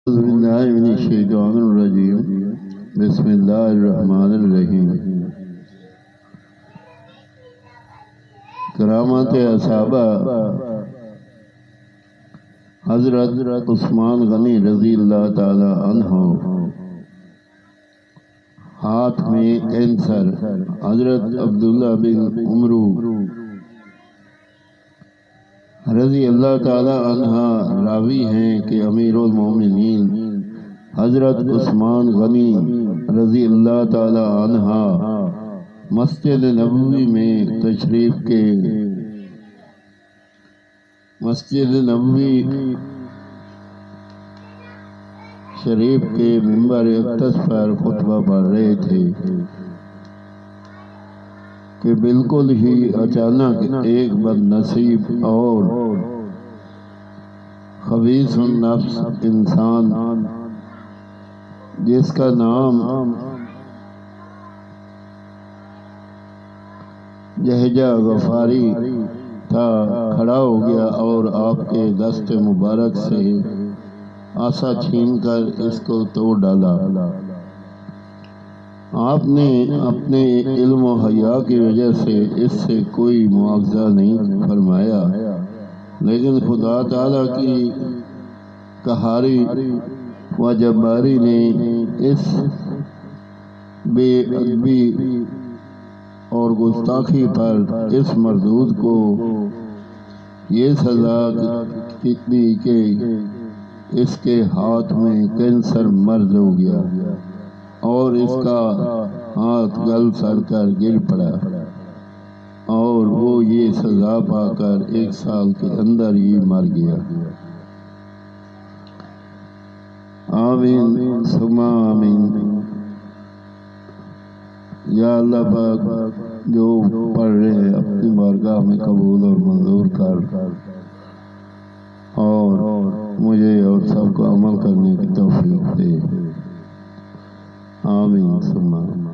أعوذ بالله من الشيطان الرجيم بسم الله الرحمن الرحیم کرامات صحابہ حضرت عثمان غنی رضی اللہ تعالی عنہ ہاتھ میں کینسر، حضرت عبداللہ بن عمرو رضی اللہ تعالی عنہ راوی ہیں کہ امیر المومنین حضرت عثمان غنی رضی اللہ تعالی عنہ مسجد نبوی میں تشریف کے مسجد نبوی شریف کے منبر اقدس پر خطبہ پڑھ رہے تھے کہ بالکل ہی اچانک ایک بد نصیب اور خبیث النفس انسان جس کا نام جہجہ غفاری تھا کھڑا ہو گیا اور آپ کے دست مبارک سے آسا چھین کر اس کو توڑ ڈالا۔ آپ نے اپنے علم و حیا کی وجہ سے اس سے کوئی معاوضہ نہیں فرمایا، لیکن خدا تعالی کی قہاری و جباری نے اس بے ادبی اور گستاخی پر اس مردود کو یہ سزا دی کہ اس کے ہاتھ میں کینسر مرض ہو گیا اور اس کا ہاتھ گل سڑ کر گر پڑا اور وہ یہ سزا پا کر 1 سال کے اندر ہی مر گیا۔ آمین ثم آمین۔ یا اللہ پاک جو پڑھ رہے ہیں اپنی بارگاہ میں قبول اور منظور کر اور مجھے اور سب کو عمل کرنے کی توفیق دے۔ آمین ثم آمین۔